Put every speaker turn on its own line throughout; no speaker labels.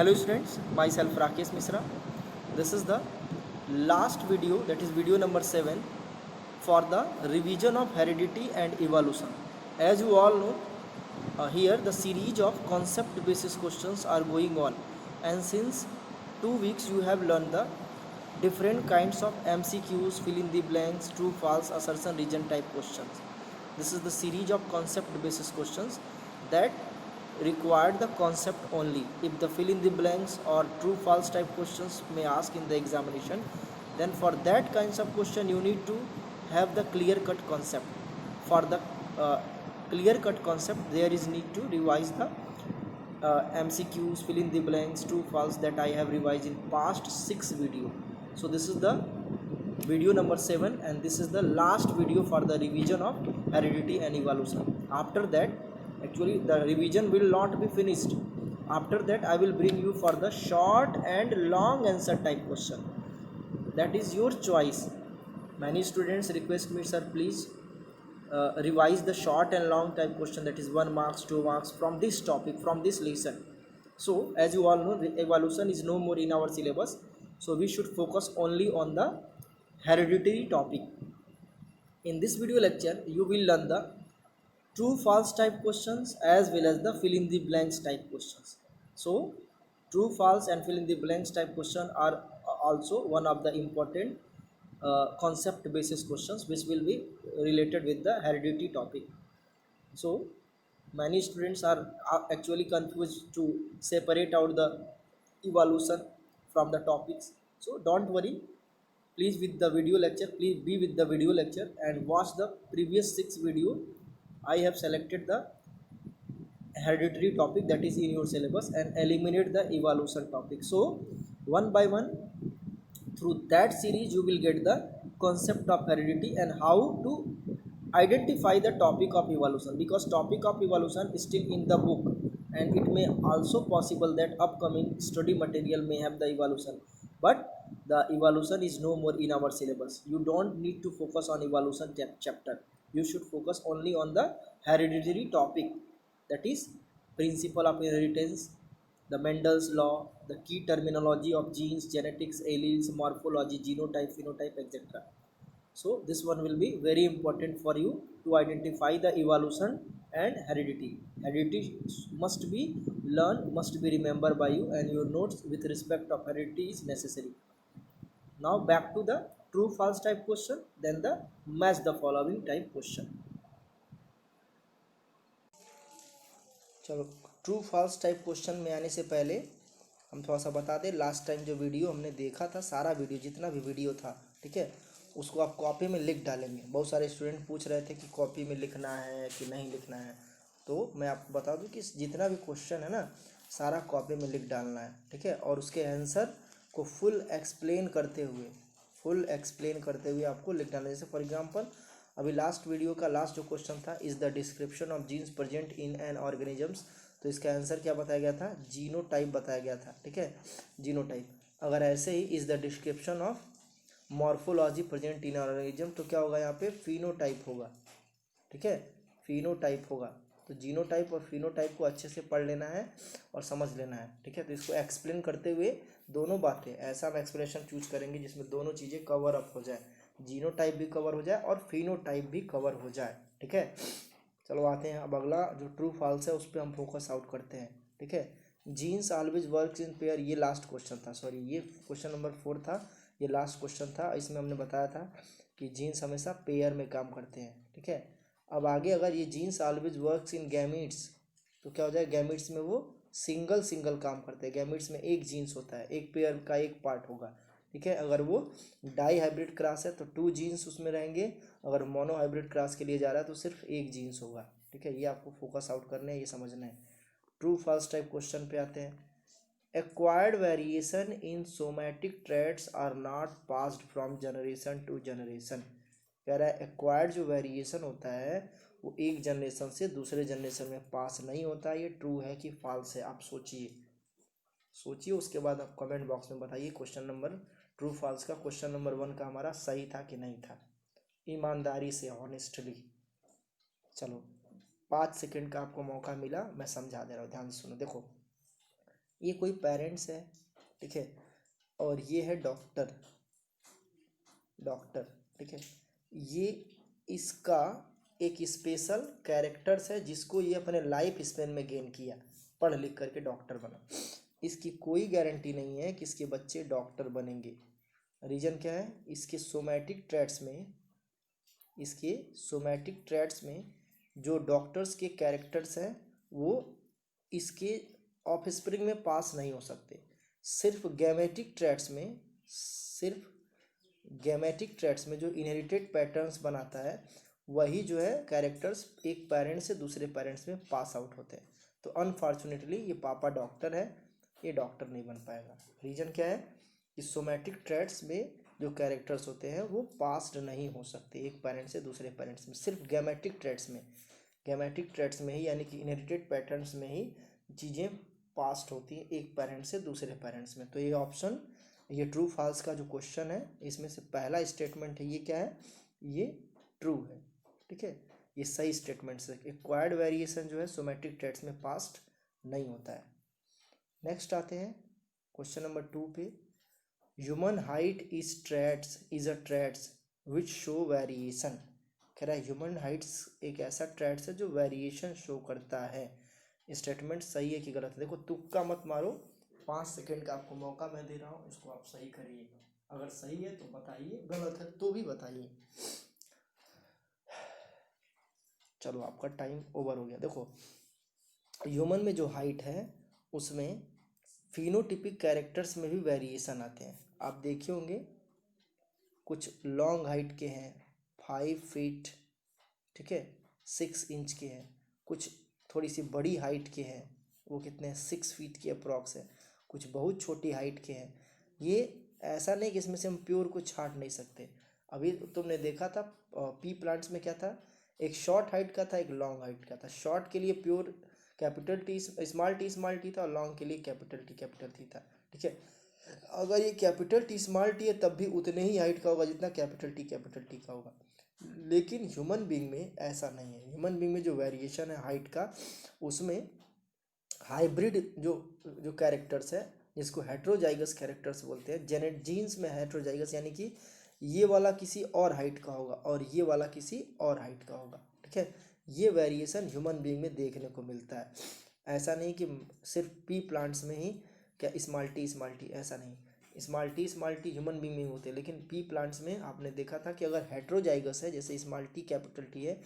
Hello students, myself Rakesh Misra. This is the last video, that is video number 7 for the revision of heredity and evolution. As you all know, here the series of concept basis questions are going on, and since 2 weeks you have learned the different kinds of MCQs, fill in the blanks, true false, assertion region type questions. This is the series of concept basis questions that required the concept only. If the fill in the blanks or true false type questions may ask in the examination, then for that kinds of question you need to have the clear cut concept. For the clear cut concept, there is need to revise the MCQs, fill in the blanks, true false that I have revised in past 6 video. So this is the video number 7, and this is the last video for the revision of heredity and evolution. After that, actually the revision will not be finished. After that I will bring you for the short and long answer type question. That is your choice. Many students request me, sir, please revise the short and long type question, that is 1 marks, 2 marks from this topic, from this lesson. So as you all know, evolution is no more in our syllabus, so we should focus only on the hereditary topic. In this video lecture you will learn the true false type questions as well as the fill in the blanks type questions. So true false and fill in the blanks type question are also one of the important concept basis questions which will be related with the heredity topic. So many students are actually confused to separate out the evolution from the topics. So don't worry, please with the video lecture, please be with the video lecture and watch the previous 6 video. I have selected the hereditary topic that is in your syllabus and eliminate the evolution topic. So one by one through that series you will get the concept of heredity and how to identify the topic of evolution, because topic of evolution is still in the book and it may also possible that upcoming study material may have the evolution, but the evolution is no more in our syllabus. You don't need to focus on evolution chapter, you should focus only on the hereditary topic, that is principle of inheritance, the Mendel's law, the key terminology of genes, genetics, alleles, morphology, genotype, phenotype, etc. So this one will be very important for you to identify the evolution and heredity. Heredity must be learned, must be remembered by you, and your notes with respect of heredity is necessary. Now back to the true false type question, then the match the following type question. चलो true false type question में आने से पहले हम थोड़ा सा बता दें, लास्ट टाइम जो वीडियो हमने देखा था, सारा वीडियो जितना भी वीडियो था, ठीक है, उसको आप कॉपी में लिख डालेंगे। बहुत सारे स्टूडेंट पूछ रहे थे कि कॉपी में लिखना है कि नहीं लिखना है, तो मैं आपको बता दूं कि जितना भी क्वेश्चन है ना, सारा कॉपी में लिख डालना है, ठीक है, और उसके आंसर को फुल एक्सप्लेन करते हुए आपको लिख डालना है। जैसे फॉर एग्जांपल अभी लास्ट वीडियो का लास्ट जो क्वेश्चन था, is the description of genes present in an organisms, तो इसका आंसर क्या बताया गया था, जीनोटाइप बताया गया था, ठीक है, जीनोटाइप। अगर ऐसे he is the description of morphology present in organism, तो क्या होगा यहाँ पे, फिनोटाइप होगा, ठीक है, फिनोटाइप होगा। तो जीनोटाइप और फिनोटाइप को अच्छे से पढ़ लेना है और समझ लेना है, ठीक है। तो इसको एक्सप्लेन करते हुए दोनों बातें, ऐसा हम एक्सप्लेनेशन चूज करेंगे जिसमें दोनों चीज़ें कवर अप हो जाए, जीनोटाइप भी कवर हो जाए और फिनोटाइप भी कवर हो जाए, ठीक है। चलो आते हैं अब अगला जो ट्रू फॉल्स है उस पर हम फोकस आउट करते हैं, ठीक है। Genes always works in pair, ये लास्ट क्वेश्चन था, सॉरी ये क्वेश्चन नंबर 4 था, ये लास्ट क्वेश्चन था। इसमें हमने बताया था कि जीन्स हमेशा पेयर में काम करते हैं, ठीक है। अब आगे अगर ये genes always works in gametes, तो क्या हो जाए, गैमीट्स में वो सिंगल काम करते हैं, गैमीट्स में एक जीन्स होता है, एक पेयर का एक पार्ट होगा, ठीक है। अगर वो डाई हाइब्रिड क्रॉस है तो 2 जीन्स उसमें रहेंगे, अगर मोनो हाइब्रिड क्रॉस के लिए जा रहा है तो सिर्फ एक जीन्स होगा, ठीक है। ये आपको फोकस आउट करना है, ये समझना है। ट्रू फॉल्स टाइप क्वेश्चन पे आते हैं। Acquired variation in somatic traits are not passed from generation to generation, कह रहा है एक्वायर्ड जो वेरिएशन होता है वो एक जनरेशन से दूसरे जनरेशन में पास नहीं होता। ये ट्रू है कि फॉल्स है, आप सोचिए उसके बाद आप कमेंट बॉक्स में बताइए क्वेश्चन नंबर ट्रू फॉल्स का, क्वेश्चन नंबर 1 का हमारा सही था कि नहीं था, ईमानदारी से, ऑनेस्टली। चलो 5 सेकंड का आपको मौका मिला, मैं समझा दे रहा हूँ, ध्यान से सुनो। देखो ये कोई पेरेंट्स है, ठीक है, और ये है डॉक्टर, डॉक्टर, ठीक है। ये इसका एक स्पेशल कैरेक्टर्स है जिसको ये अपने लाइफ स्पेन में गेन किया, पढ़ लिख करके डॉक्टर बना। इसकी कोई गारंटी नहीं है कि इसके बच्चे डॉक्टर बनेंगे। रीज़न क्या है, इसके सोमैटिक ट्रेट्स में, इसके सोमैटिक ट्रेट्स में जो डॉक्टर्स के कैरेक्टर्स हैं वो इसके ऑफस्प्रिंग में पास नहीं हो सकते। सिर्फ गैमेटिक ट्रेट्स में, सिर्फ गैमेटिक ट्रेट्स में जो इनहेरिटेड पैटर्न्स बनाता है वही जो है कैरेक्टर्स एक पेरेंट से दूसरे पेरेंट्स में पास आउट होते हैं। तो अनफॉर्चुनेटली ये पापा डॉक्टर है, ये डॉक्टर नहीं बन पाएगा। रीज़न क्या है कि सोमैटिक ट्रेट्स में जो कैरेक्टर्स होते हैं वो पास्ड नहीं हो सकते एक पेरेंट से दूसरे पेरेंट्स में, सिर्फ गैमेटिक ट्रेट्स में, गैमेटिक ट्रेट्स में ही यानी कि इनहेरिटेड पैटर्न्स में ही चीज़ें पास्ट होती हैं एक पेरेंट से दूसरे पेरेंट्स में। तो ये ऑप्शन, ये ट्रू फॉल्स का जो क्वेश्चन है इसमें से पहला स्टेटमेंट है ये क्या है, ये ट्रू है, ठीक है, ये सही स्टेटमेंट है। एक्वायर्ड वेरिएशन जो है सोमैटिक ट्रेट्स में पास्ट नहीं होता है। नेक्स्ट आते हैं क्वेश्चन नंबर 2 पे। Human height is a traits which show variation. कह रहा है ह्यूमन हाइट्स एक ऐसा ट्रेट्स है जो वेरिएशन शो करता है। स्टेटमेंट सही है कि गलत है? देखो तुक्का मत मारो, 5 सेकेंड का आपको मौका मैं दे रहा हूँ, इसको आप सही करिए। अगर सही है तो बताइए, गलत है तो भी बताइए। चलो आपका टाइम ओवर हो गया। देखो ह्यूमन में जो हाइट है उसमें फिनोटिपिक कैरेक्टर्स में भी वेरिएशन आते हैं। आप देखे होंगे कुछ लॉन्ग हाइट के हैं 5 फीट, ठीक है, 6 इंच के हैं। कुछ थोड़ी सी बड़ी हाइट के हैं, वो कितने हैं, 6 फीट की अप्रॉक्स है। कुछ बहुत छोटी हाइट के हैं। ये ऐसा नहीं कि इसमें से हम प्योर को छांट नहीं सकते। अभी तुमने देखा था पी प्लांट्स में क्या था, एक शॉर्ट हाइट का था, एक लॉन्ग हाइट का था। शॉर्ट के लिए pure capital T small T था, और लॉन्ग के लिए कैपिटल टी था, ठीक है। अगर ये कैपिटल टी स्मॉल टी है तब भी उतने ही हाइट का होगा जितना कैपिटल टी का होगा। लेकिन ह्यूमन बीइंग में ऐसा नहीं है। ह्यूमन बीइंग में जो वेरिएशन है हाइट का, उसमें हाइब्रिड जो जो कैरेक्टर्स है जिसको हेट्रोजाइगस कैरेक्टर्स बोलते हैं, जेनेट जीन्स में हेट्रोजाइगस यानी कि ये वाला किसी और हाइट का होगा और ये वाला किसी और हाइट का होगा, ठीक है। ये वेरिएशन ह्यूमन बीइंग में देखने को मिलता है। ऐसा नहीं कि सिर्फ पी प्लांट्स में ही क्या स्मॉल टी ऐसा नहीं, स्मॉल टी ह्यूमन बीइंग में होते हैं, लेकिन पी प्लांट्स में आपने देखा था कि अगर हेट्रोजाइगस है जैसे स्मॉल टी कैपिटल टी है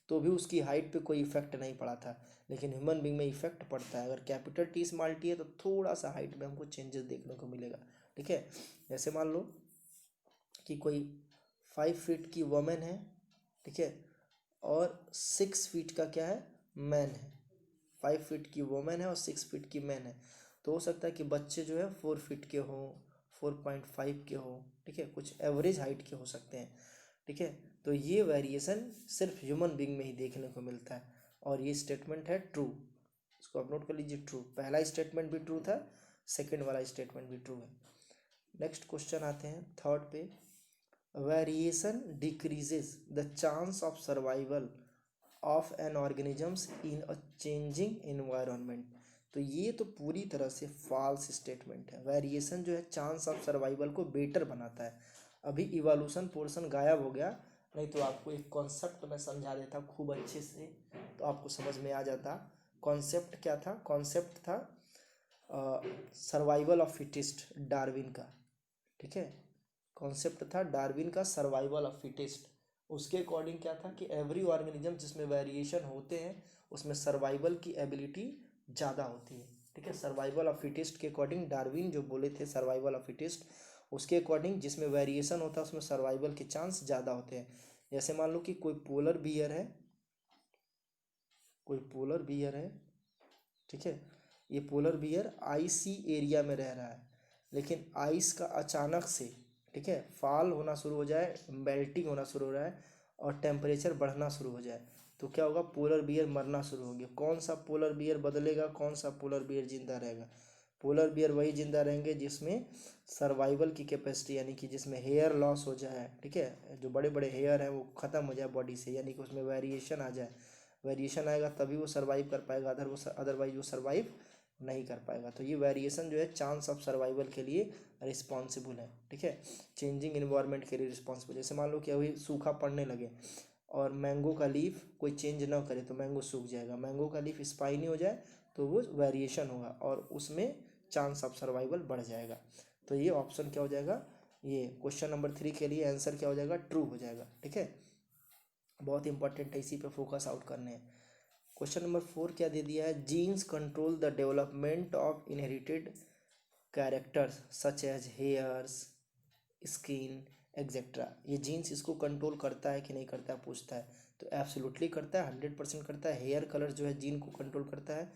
तो भी उसकी हाइट पे कोई इफेक्ट नहीं पड़ा था। लेकिन ह्यूमन बीइंग में इफेक्ट पड़ता है। अगर कैपिटल टी स्मॉल टी है तो थोड़ा सा हाइट में हमको चेंजेस देखने को मिलेगा, ठीक है। जैसे मान लो कि कोई 5 फीट की वुमेन है, ठीक है, और 6 फीट का क्या है, मैन है। 5 फीट की वुमेन है और 6 फीट की मैन है। तो हो सकता है कि बच्चे जो है 4 फीट के हों, 4.5 के हों, ठीक है, कुछ एवरेज हाइट के हो सकते हैं, ठीक है। तो ये वेरिएशन सिर्फ ह्यूमन बीइंग में ही देखने को मिलता है, और ये स्टेटमेंट है ट्रू। इसको आप नोट कर लीजिए, ट्रू। पहला स्टेटमेंट भी ट्रू था, सेकंड वाला स्टेटमेंट भी ट्रू है। नेक्स्ट क्वेश्चन आते हैं थर्ड पे। Variation decreases the chance of survival of N organisms in a changing environment. तो ये तो पूरी तरह से फॉल्स स्टेटमेंट है। वेरिएशन जो है चांस ऑफ सर्वाइवल को बेटर बनाता है। अभी इवोल्यूशन पोर्शन गायब हो गया, नहीं तो आपको एक कॉन्सेप्ट मैं समझा देता खूब अच्छे से तो आपको समझ में आ जाता। कॉन्सेप्ट क्या था, कॉन्सेप्ट था सर्वाइवल ऑफ फिटेस्ट, डार्विन का, ठीक है। कॉन्सेप्ट था डार्विन का सर्वाइवल ऑफ फिटेस्ट। उसके अकॉर्डिंग क्या था कि एवरी ऑर्गेनिज्म जिसमें वेरिएशन होते हैं उसमें सर्वाइवल की एबिलिटी ज़्यादा होती है, ठीक है। सर्वाइवल ऑफ फिटेस्ट के अकॉर्डिंग डार्विन जो बोले थे सर्वाइवल ऑफ फिटेस्ट, उसके अकॉर्डिंग जिसमें वेरिएशन होता है उसमें सर्वाइवल के चांस ज़्यादा होते हैं। जैसे मान लो कि कोई पोलर बियर है, कोई पोलर बियर है, ठीक है। ये पोलर बियर आइसी एरिया में रह रहा है, लेकिन आइस का अचानक से, ठीक है, फॉल होना शुरू हो जाए, मेल्टिंग होना शुरू हो रहा है और टेम्परेचर बढ़ना शुरू हो जाए, तो क्या होगा, पोलर बियर मरना शुरू हो गया। कौन सा पोलर बियर बदलेगा, कौन सा पोलर बियर जिंदा रहेगा? पोलर बियर वही जिंदा रहेंगे जिसमें सर्वाइवल की कैपेसिटी, यानी कि जिसमें हेयर लॉस हो जाए, ठीक है, जो बड़े बड़े हेयर हैं वो ख़त्म हो जाए बॉडी से, यानी कि उसमें वेरिएशन आ जाए। वेरिएशन आएगा तभी वो सर्वाइव कर पाएगा, अदरवाइज वो सर्वाइव नहीं कर पाएगा। तो ये वेरिएशन जो है चांस ऑफ सर्वाइवल के लिए रिस्पॉन्सिबल है, ठीक है, चेंजिंग इन्वायरमेंट के लिए रिस्पॉन्सिबल। जैसे मान लो कि अभी सूखा पड़ने लगे और मैंगो का लीफ कोई चेंज ना करे तो मैंगो सूख जाएगा, मैंगो का लीफ स्पाइनी हो जाए तो वो वेरिएशन होगा और उसमें चांस ऑफ सर्वाइवल बढ़ जाएगा। तो ये ऑप्शन क्या हो जाएगा, ये क्वेश्चन नंबर 3 के लिए आंसर क्या हो जाएगा, ट्रू हो जाएगा, ठीक है। बहुत इंपॉर्टेंट है, इसी पे फोकस आउट करने हैं। क्वेश्चन नंबर 4 क्या दे दिया है, genes control the development of inherited characters such as hairs, skin etcetera. ये जीन्स इसको कंट्रोल करता है कि नहीं करता है पूछता है, तो एब्सोल्युटली करता है, 100% करता है। हेयर कलर जो है जीन को कंट्रोल करता है,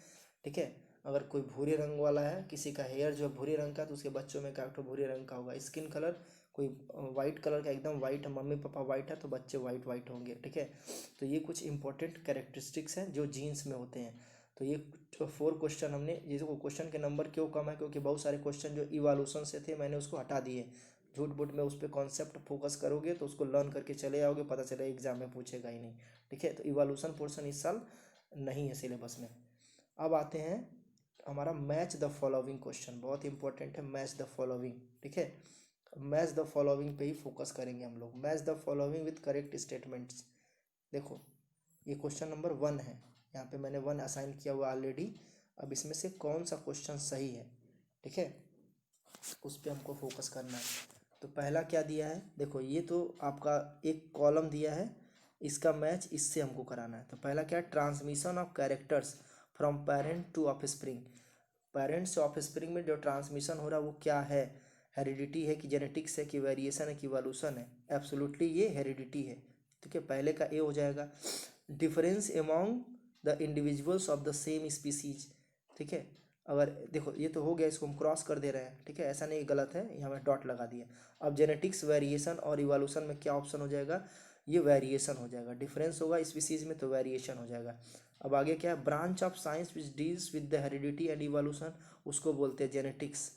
ठीक है। अगर कोई भूरे रंग वाला है, किसी का हेयर जो है भूरे रंग का, तो उसके बच्चों में क्या भूरे रंग का होगा। स्किन कलर कोई वाइट कलर का, एकदम वाइट है, मम्मी पापा वाइट है तो बच्चे वाइट वाइट होंगे, ठीक है। तो ये कुछ इंपॉर्टेंट कैरेक्टरिस्टिक्स हैं जो जीन्स में होते हैं। तो ये 4 क्वेश्चन हमने, ये जो क्वेश्चन के नंबर क्यों कम है, क्योंकि बहुत सारे क्वेश्चन जो इवोल्यूशन से थे मैंने उसको हटा दिए। झूठ बूठ में उस पर कॉन्सेप्ट फोकस करोगे तो उसको लर्न करके चले आओगे, पता चले एग्जाम में पूछेगा ही नहीं, ठीक है। तो इवोल्यूशन पोर्शन इस साल नहीं है सिलेबस में। अब आते हैं हमारा मैच द फॉलोइंग क्वेश्चन, बहुत इंपॉर्टेंट है मैच द फॉलोइंग, ठीक है। मैच द फॉलोइंग पे ही फोकस करेंगे हम लोग। Match the following with correct statements. देखो ये क्वेश्चन नंबर 1 है, यहाँ पे मैंने 1 असाइन किया हुआ ऑलरेडी। अब इसमें से कौन सा क्वेश्चन सही है, ठीक है, उस पर हमको फोकस करना है। तो पहला क्या दिया है, देखो ये तो आपका एक कॉलम दिया है, इसका मैच इससे हमको कराना है। तो पहला क्या है, transmission of characters from parent to offspring. Parents से ऑफस्प्रिंग में जो ट्रांसमिशन हो रहा है वो क्या है, हेरिडिटी है कि जेनेटिक्स है कि वेरिएशन है कि इवोल्यूशन है। एब्सोल्युटली ये हेरिडिटी है, ठीक है, पहले का ए हो जाएगा। Difference among the individuals of the same species, ठीक है। अगर देखो ये तो हो गया, इसको हम क्रॉस कर दे रहे हैं, ठीक है, ऐसा नहीं गलत है, यहाँ में डॉट लगा दिया। अब जेनेटिक्स वेरिएशन और इवोल्यूशन में क्या ऑप्शन हो जाएगा, ये वेरिएशन हो जाएगा। डिफरेंस होगा स्पीसीज में तो वेरिएशन हो जाएगा। अब आगे क्या है, branch of science which deals with the heredity and evolution, उसको बोलते हैं जेनेटिक्स।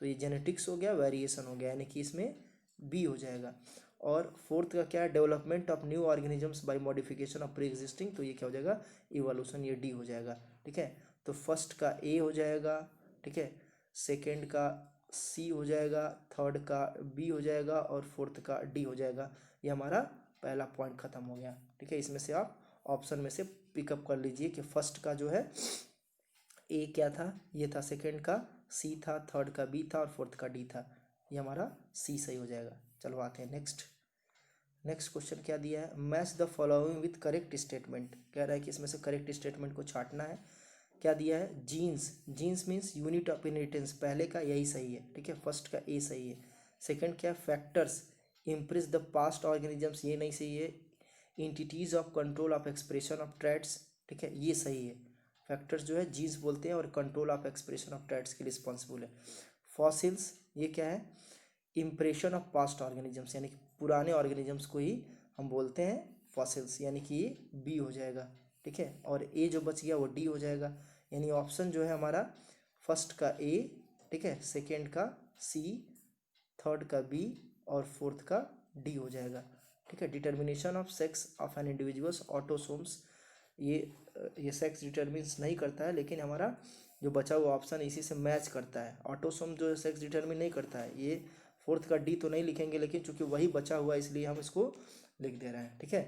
तो ये जेनेटिक्स हो गया, वेरिएशन हो गया, यानी कि इसमें बी हो जाएगा। और फोर्थ का क्या है, development of new organisms by modification of pre existing, तो ये क्या हो जाएगा, इवोल्यूशन, ये डी हो जाएगा, ठीक है। तो फर्स्ट का ए हो जाएगा, ठीक है, सेकंड का सी हो जाएगा, थर्ड का बी हो जाएगा और फोर्थ का डी हो जाएगा। ये हमारा पहला पॉइंट खत्म हो गया, ठीक है। इसमें से आप ऑप्शन में से पिकअप कर लीजिए कि फर्स्ट का जो है ए क्या था, ये था, सेकंड का सी था, थर्ड का बी था और फोर्थ का डी था। ये हमारा सी सही हो जाएगा। चलो आते हैं नेक्स्ट। नेक्स्ट क्वेश्चन क्या दिया है, match the following with correct statement. कह रहा है कि इसमें से करेक्ट स्टेटमेंट को छांटना है। क्या दिया है, genes, genes means unit of inheritance, पहले का यही सही है, ठीक है, फर्स्ट का ए सही है। सेकंड क्या, factors impress the past organisms, ये नहीं सही है। Entities of control of expression of traits, ठीक है, ये सही है। फैक्टर्स जो है जीन्स बोलते हैं और control of expression of traits के लिए रिस्पॉन्सिबल है। फॉसिल्स, ये क्या है, इम्प्रेशन ऑफ पास्ट ऑर्गेनिजम्स, यानी कि पुराने ऑर्गेनिजम्स को ही हम बोलते हैं फॉसिल्स, यानी कि ये बी हो जाएगा, ठीक है। और ए जो बच गया वो डी हो जाएगा, यानी ऑप्शन जो है हमारा फर्स्ट का ए, ठीक है, सेकेंड का सी, थर्ड का बी और फोर्थ का डी हो जाएगा, ठीक है। Determination of sex of an individuals autosomes, ये सेक्स डिटर्मिन्स नहीं करता है, लेकिन हमारा जो बचा हुआ ऑप्शन इसी से मैच करता है। ऑटोसोम जो सेक्स डिटर्मिन नहीं करता है, ये फोर्थ का डी तो नहीं लिखेंगे, लेकिन चूंकि वही बचा हुआ इसलिए हम इसको लिख दे रहे हैं, ठीक है।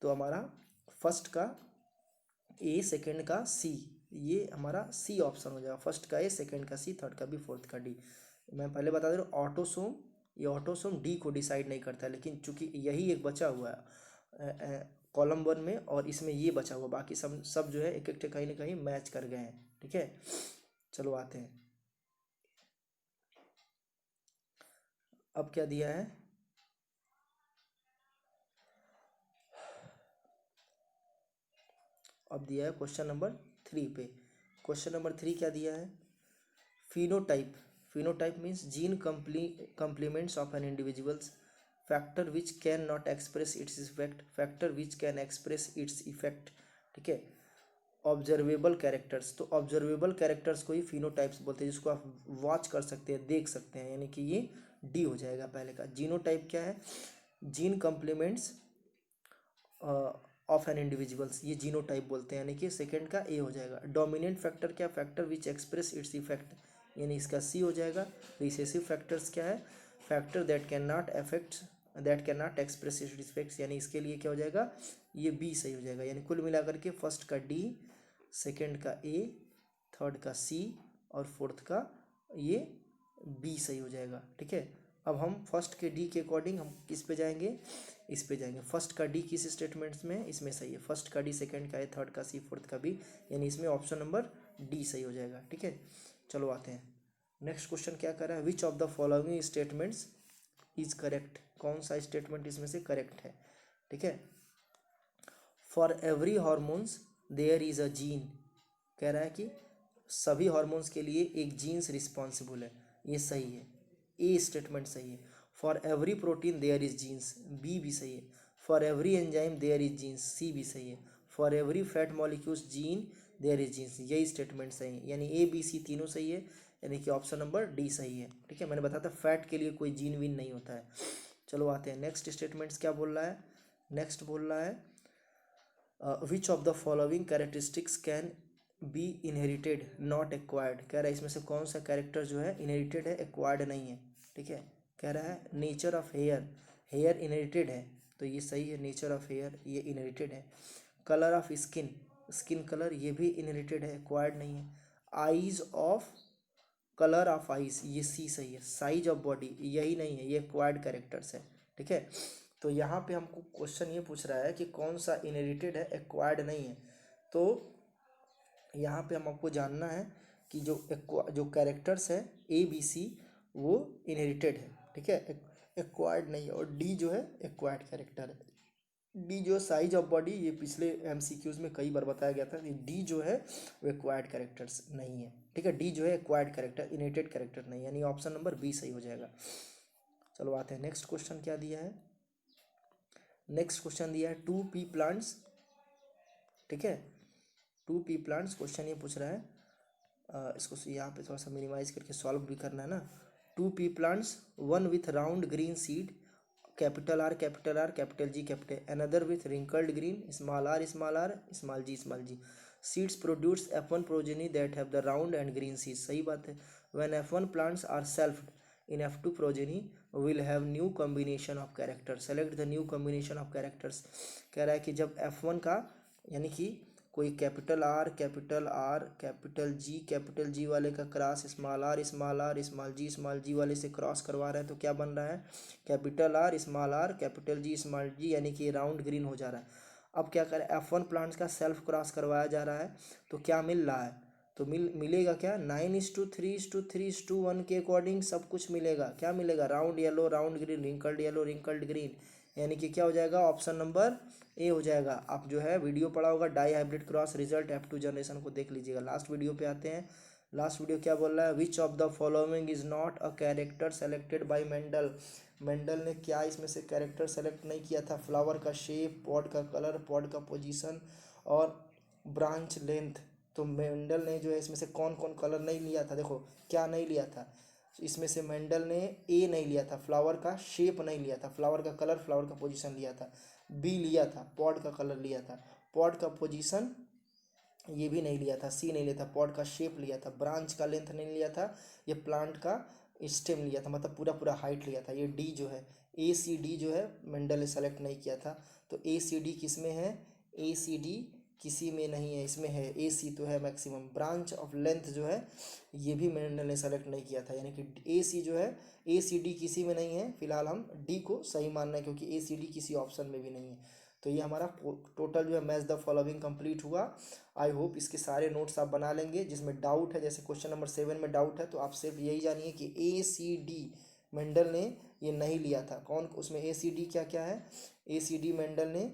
तो हमारा फर्स्ट का ए, सेकंड का सी, ये हमारा सी ऑप्शन हो जाएगा। फर्स्ट का ए, सेकंड का सी, थर्ड का बी, फोर्थ का डी। मैं पहले बता दे रहा हूँ, ऑटोसोम, ये ऑटोसोम डी को डिसाइड नहीं करता है, लेकिन चूंकि यही एक बचा हुआ है कॉलम 1 में और इसमें ये बचा हुआ, बाकी सब सब जो है एक एक कहीं ना कहीं मैच कर गए हैं, ठीक है। चलो आते हैं, अब क्या दिया है, अब दिया है क्वेश्चन नंबर 3 पे। क्वेश्चन नंबर 3 क्या दिया है, phenotype, phenotype means gene complements of an individual's factor which can not express its effect, factor which can express its effect, ठीक है। ऑब्जर्वेबल कैरेक्टर्स, तो ऑब्जर्वेबल कैरेक्टर्स को ही फिनोटाइप्स बोलते हैं, जिसको आप वॉच कर सकते हैं, देख सकते हैं, यानी कि ये डी हो जाएगा पहले का। जीनोटाइप क्या है, gene complements of an individuals, ये जीनोटाइप बोलते हैं, यानी कि सेकंड का ए हो जाएगा। डोमिनेंट फैक्टर क्या, factor which express its effect, यानी इसका सी हो जाएगा। रिसेसिव फैक्टर्स क्या है, factor that can not express it's effects, यानी इसके लिए क्या हो जाएगा, ये बी सही हो जाएगा। यानी कुल मिलाकर के फर्स्ट का डी, सेकंड का ए, थर्ड का सी और फोर्थ का ये बी सही हो जाएगा। ठीक है, अब हम फर्स्ट के डी के अकॉर्डिंग हम किस पे जाएंगे, इस पे जाएंगे। फर्स्ट का डी किस स्टेटमेंट्स में, इसमें सही है। फर्स्ट का डी, सेकंड का ए, थर्ड का सी, फोर्थ का बी, यानी इसमें ऑप्शन नंबर डी सही हो जाएगा। ठीक है, चलो आते हैं नेक्स्ट क्वेश्चन। क्या कर रहा है, which of the following statements is correct, कौन सा स्टेटमेंट इसमें से करेक्ट है। ठीक है, for every hormones there is a gene, कह रहा है कि सभी हॉर्मोन्स के लिए एक जीन्स रिस्पॉन्सिबल है, ये सही है, ए स्टेटमेंट सही है। For every protein there is genes, B भी सही है। For every enzyme there is genes, C भी सही है। For every fat molecules gene there is genes, यही स्टेटमेंट सही है, यानी ए बी सी तीनों सही है, यानी कि ऑप्शन नंबर डी सही है। ठीक है, मैंने बताया था फैट के लिए कोई जीन वीन नहीं होता है। चलो आते हैं नेक्स्ट स्टेटमेंट्स क्या बोल रहा है। नेक्स्ट बोल रहा है which of the following characteristics can be inherited not acquired, कह रहा है इसमें से कौन सा कैरेक्टर जो है इनहेरिटेड है, एक्वायर्ड नहीं है। ठीक है, कह रहा है nature of hair, hair inherited है, तो ये सही है, नेचर ऑफ हेयर ये इनहेरिटेड है। Colour of skin, skin colour ये भी इनहेरिटेड है, एक्वायर्ड नहीं है। Eyes of, colour of eyes, ये सी सही है। साइज ऑफ बॉडी यही नहीं है, ये एक्वायर्ड कैरेक्टर्स है। ठीक है, तो यहाँ पे हमको क्वेश्चन ये पूछ रहा है कि कौन सा इनहेरिटेड है, एक्वायर्ड नहीं है। तो यहाँ पे हम आपको जानना है कि जो कैरेक्टर्स है ए बी सी वो इनहेरिटेड है। ठीक है, एक्वायर्ड नहीं है। और डी जो है एक्वायर्ड कैरेक्टर है। डी जो साइज ऑफ बॉडी, ये पिछले एमसीक्यूज में कई बार बताया गया था कि डी जो है वो एक्वायर्ड कैरेक्टर्स नहीं है। ठीक है, डी जो है एक्वायर्ड कैरेक्टर, इनहेरिटेड कैरेक्टर नहीं, यानी ऑप्शन नंबर बी सही हो जाएगा। चलो आते हैं नेक्स्ट क्वेश्चन क्या दिया है। नेक्स्ट क्वेश्चन दिया है 2p प्लांट्स। ठीक है, 2p प्लांट्स क्वेश्चन ये पूछ रहा है, इसको यहाँ पे थोड़ा सा मिनिमाइज करके सॉल्व भी करना है ना। 2p plants, one with round green seed, capital R capital R capital G capital, another with wrinkled green, small R small G small G. Seeds produce F1 progeny that have the round and green seeds, सही बात है। When F1 plants are selfed in F2 progeny will have new combination of characters, select the new combination of characters। कह रहा है कि जब F1 का यानी कि कोई कैपिटल आर कैपिटल जी वाले का क्रॉस स्मॉल आर स्मॉल जी वाले से क्रॉस करवा रहा है, तो क्या बन रहा है, capital R capital G small G, यानी कि राउंड ग्रीन हो जा रहा है। अब क्या करें, F1 प्लांट्स का सेल्फ क्रॉस करवाया जा रहा है, तो क्या मिल रहा है, तो मिलेगा क्या, 9:3:3:1 के अकॉर्डिंग सब कुछ मिलेगा। क्या मिलेगा, round yellow round green, wrinkled green, यानी कि क्या हो जाएगा, ऑप्शन नंबर ए हो जाएगा। आप जो है वीडियो पढ़ा होगा dihybrid cross result F2 generation को देख लीजिएगा। लास्ट वीडियो पे आते हैं। लास्ट वीडियो क्या बोल रहा है, which of the following is not a character selected bye Mendel, Mendel ने क्या इसमें से कैरेक्टर सेलेक्ट नहीं किया था, फ्लावर का शेप, पॉड का कलर, पॉड का पोजीशन और ब्रांच लेंथ। तो मेंडल ने जो है इसमें से कौन कौन कलर नहीं लिया था, देखो क्या नहीं लिया था, इसमें से मेंडल ने ए नहीं लिया था, फ्लावर का शेप नहीं लिया था, फ्लावर का कलर फ्लावर का पोजीशन लिया था, बी लिया था, पॉड का कलर लिया था, पॉड का पोजीशन ये भी नहीं लिया था, सी नहीं लिया था, पॉड का शेप लिया था, ब्रांच का लेंथ नहीं लिया था, ये प्लांट का स्टेम लिया था, मतलब पूरा पूरा हाइट लिया था। ये डी जो है ए सी डी जो है मेंडल ने सेलेक्ट नहीं किया था। तो ए सी डी किस में है, ए सी डी किसी में नहीं है, इसमें है, ए सी तो है मैक्सिमम। ब्रांच ऑफ लेंथ जो है ये भी मेंडल ने सेलेक्ट नहीं किया था, यानी कि ए सी जो है ए सी डी किसी में नहीं है। फिलहाल हम डी को सही मान रहे हैं क्योंकि ए सी डी किसी ऑप्शन में भी नहीं है। तो ये हमारा टोटल जो है मैच द फॉलोइंग कंप्लीट हुआ। आई होप इसके सारे नोट्स आप बना लेंगे। जिसमें डाउट है, जैसे क्वेश्चन नंबर 7 में डाउट है, तो आप सिर्फ यही जानिए कि ए सी डी मेंडल ने ये नहीं लिया था। कौन उसमें ए सी डी क्या क्या है, ए सी डी मेंडल ने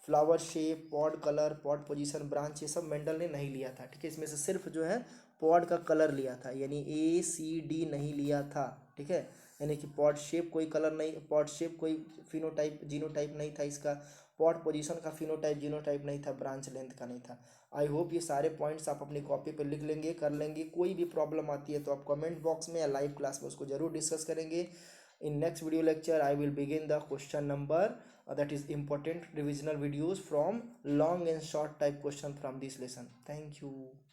flower shape, pod colour, pod position, branch, ये सब मेंडल ने नहीं लिया था। ठीक है, इसमें से सिर्फ जो है पॉड का कलर लिया था, यानी ए सी डी नहीं लिया था। ठीक है, यानी कि पॉड शेप कोई कलर नहीं, पॉड शेप कोई फिनोटाइप जीनोटाइप नहीं था इसका, पॉड पोजीशन का फिनोटाइप जीनोटाइप नहीं था, ब्रांच लेंथ का नहीं था। आई होप ये सारे पॉइंट्स आप अपनी कॉपी पे लिख लेंगे, कर लेंगे। कोई भी प्रॉब्लम आती है तो आप कमेंट बॉक्स में या लाइव क्लास में उसको जरूर डिस्कस करेंगे। In next video lecture I will begin the question number that is important revisional videos from long and short type question from this lesson. Thank you.